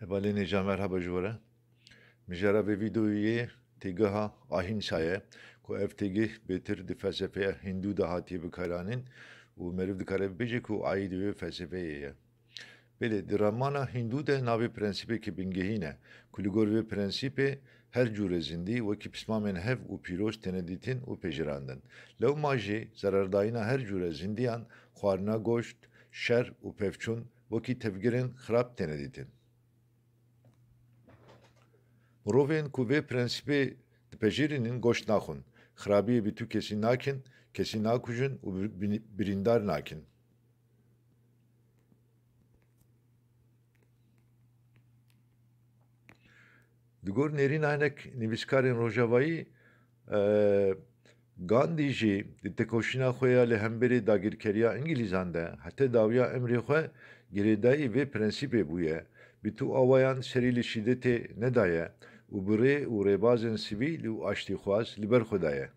Ebalini merhaba jure. Mijara ve videoyu tigaha ahinsaya ko eftigi betir di felsefeye Hindu da hati bikaranin u meriv dikare bije ku aidiyo felsefeye. Bele di ramana Hindu de navi prensipe ki bingehine kuligor ve prensipe her cure zindi ve ki pismamen hev u piroz teneditin u pejirandın. Lev maji zarardayına her cure zindiyan xwarina goşt, şer u pevçun ve ki tevgirin xrab teneditin. Rovên ku vê prensîpê dipejirînin goşt naxwin, xirabiyê bî tu kesî nakin, kesî nakujin û birîndar nakin. Di gor nêrîna hinek nivîskarên Rojavayî, Gandhi jî di tekoşîna xwe ya li hemberî dagîrkeriya İngilîzan de hete dawiya emrê xwe girêdayî vê prensîpê bûye, bî tu awayan serî li şîdetê nedaye û bi rê û rêbazên sivîl û aştîxwaz li ber xwe daye.